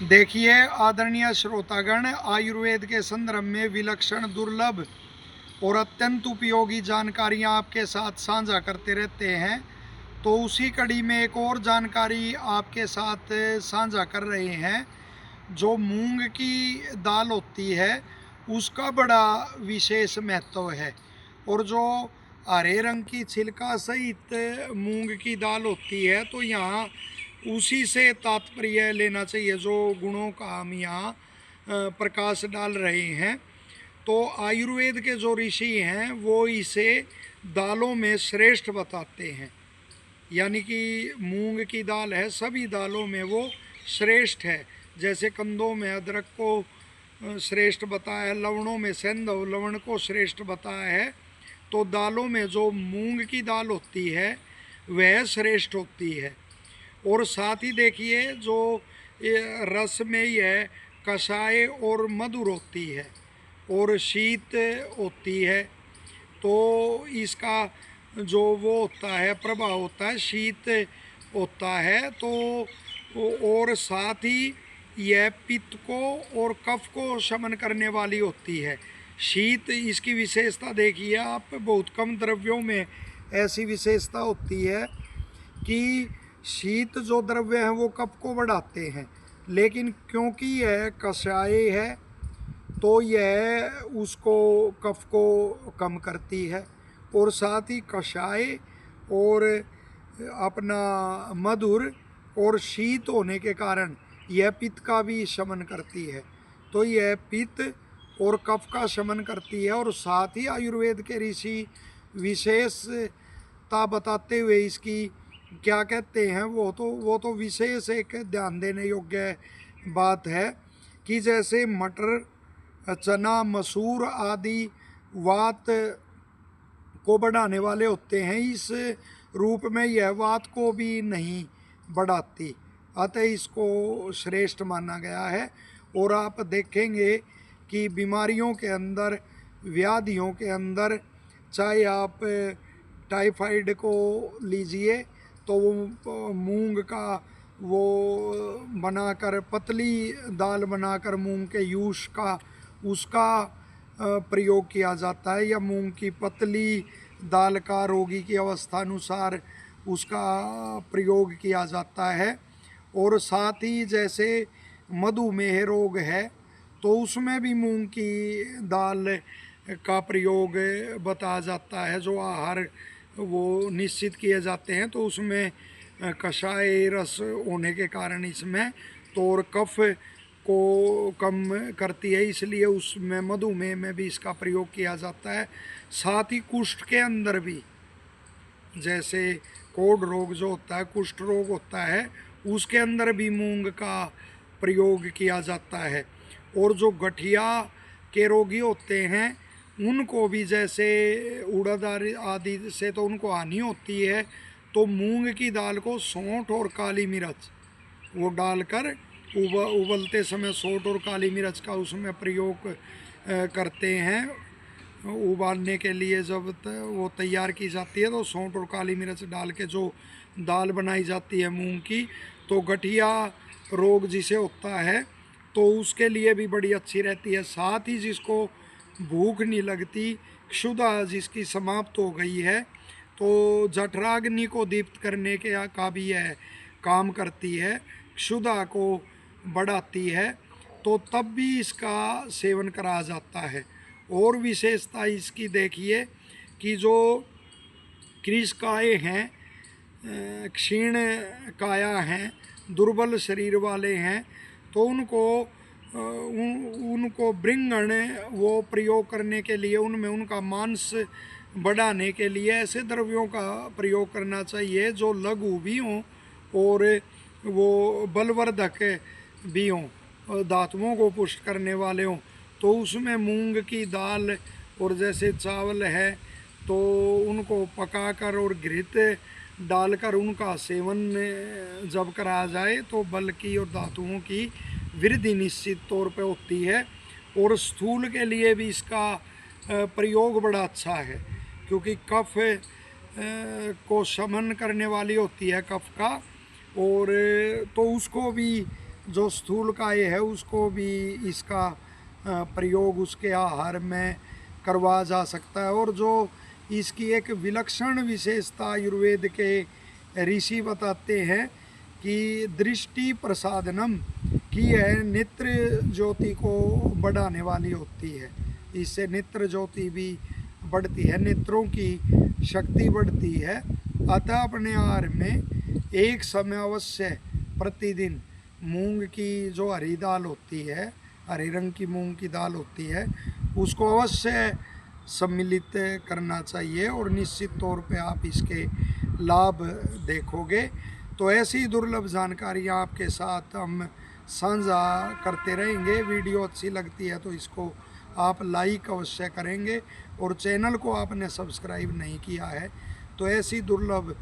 देखिए आदरणीय श्रोतागण, आयुर्वेद के संदर्भ में विलक्षण, दुर्लभ और अत्यंत उपयोगी जानकारियां आपके साथ साझा करते रहते हैं। तो उसी कड़ी में एक और जानकारी आपके साथ साझा कर रहे हैं। जो मूंग की दाल होती है उसका बड़ा विशेष महत्व है। और जो हरे रंग की छिलका सहित मूंग की दाल होती है, तो यहाँ उसी से तात्पर्य लेना चाहिए जो गुणों का हम यहाँ प्रकाश डाल रहे हैं। तो आयुर्वेद के जो ऋषि हैं वो इसे दालों में श्रेष्ठ बताते हैं। यानी कि मूंग की दाल है, सभी दालों में वो श्रेष्ठ है। जैसे कंदों में अदरक को श्रेष्ठ बताया है, लवणों में सेंधव लवण को श्रेष्ठ बताया है, तो दालों में जो मूंग की दाल होती है वह श्रेष्ठ होती है। और साथ ही देखिए जो रस में यह कषाय और मधुर होती है और शीत होती है, तो इसका जो वो होता है प्रभाव होता है शीत होता है। तो और साथ ही यह पित्त को और कफ को शमन करने वाली होती है। शीत इसकी विशेषता देखिए आप, बहुत कम द्रव्यों में ऐसी विशेषता होती है कि शीत जो द्रव्य हैं वो कफ को बढ़ाते हैं, लेकिन क्योंकि यह कषाय है तो यह उसको कफ को कम करती है। और साथ ही कषाय और अपना मधुर और शीत होने के कारण यह पित्त का भी शमन करती है। तो यह पित्त और कफ का शमन करती है। और साथ ही आयुर्वेद के ऋषि विशेषता बताते हुए इसकी क्या कहते हैं, वो तो विशेष एक ध्यान देने योग्य बात है कि जैसे मटर, चना, मसूर आदि वात को बढ़ाने वाले होते हैं, इस रूप में यह वात को भी नहीं बढ़ाती, अतः इसको श्रेष्ठ माना गया है। और आप देखेंगे कि बीमारियों के अंदर, व्याधियों के अंदर, चाहे आप टाइफाइड को लीजिए तो वो मूंग का वो बनाकर पतली दाल बनाकर मूंग के यूष का उसका प्रयोग किया जाता है, या मूंग की पतली दाल का रोगी की अवस्था अनुसार उसका प्रयोग किया जाता है। और साथ ही जैसे मधुमेह रोग है तो उसमें भी मूंग की दाल का प्रयोग बताया जाता है। जो आहार वो निश्चित किए जाते हैं तो उसमें कषाय रस होने के कारण इसमें तो और कफ को कम करती है, इसलिए उसमें मधुमेह में भी इसका प्रयोग किया जाता है। साथ ही कुष्ठ के अंदर भी, जैसे कोढ़ रोग जो होता है, कुष्ठ रोग होता है, उसके अंदर भी मूंग का प्रयोग किया जाता है। और जो गठिया के रोगी होते हैं उनको भी, जैसे उड़द आदि से तो उनको हानि होती है, तो मूंग की दाल को सौंठ और काली मिर्च वो डालकर उबलते समय सौंठ और काली मिर्च का उसमें प्रयोग करते हैं। उबालने के लिए जब वो तैयार की जाती है तो सौंठ और काली मिर्च डाल के जो दाल बनाई जाती है मूंग की, तो गठिया रोग जिसे होता है तो उसके लिए भी बड़ी अच्छी रहती है। साथ ही जिसको भूख नहीं लगती, क्षुधा जिसकी समाप्त हो गई है, तो जठराग्नि को दीप्त करने के का भी यह काम करती है, क्षुधा को बढ़ाती है, तो तब भी इसका सेवन करा जाता है। और विशेषता इसकी देखिए कि जो कृशकाय हैं, क्षीण काया हैं, दुर्बल शरीर वाले हैं, तो उनको बृंगण वो प्रयोग करने के लिए, उनमें उनका मांस बढ़ाने के लिए ऐसे द्रव्यों का प्रयोग करना चाहिए जो लघु भी हों और वो बलवर्धक भी हों, धातुओं को पुष्ट करने वाले हों। तो उसमें मूंग की दाल और जैसे चावल है तो उनको पकाकर और घृत डालकर उनका सेवन जब कराया जाए तो बल की और धातुओं की वृद्धि निश्चित तौर पे होती है। और स्थूल के लिए भी इसका प्रयोग बड़ा अच्छा है, क्योंकि कफ को शमन करने वाली होती है कफ का, और तो उसको भी जो स्थूलकाय है उसको भी इसका प्रयोग उसके आहार में करवा जा सकता है। और जो इसकी एक विलक्षण विशेषता आयुर्वेद के ऋषि बताते हैं कि दृष्टि प्रसादनम की है, नेत्र ज्योति को बढ़ाने वाली होती है। इससे नेत्र ज्योति भी बढ़ती है, नेत्रों की शक्ति बढ़ती है। अतः अपने आहार में एक समय अवश्य प्रतिदिन मूंग की जो हरी दाल होती है, हरे रंग की मूंग की दाल होती है, उसको अवश्य सम्मिलित करना चाहिए और निश्चित तौर पे आप इसके लाभ देखोगे। तो ऐसी दुर्लभ जानकारियाँ आपके साथ हम साझा करते रहेंगे। वीडियो अच्छी लगती है तो इसको आप लाइक अवश्य करेंगे, और चैनल को आपने सब्सक्राइब नहीं किया है तो ऐसी दुर्लभ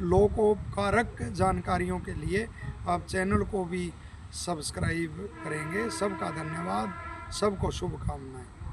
लोकोपकारक जानकारियों के लिए आप चैनल को भी सब्सक्राइब करेंगे। सबका धन्यवाद, सबको शुभकामनाएं।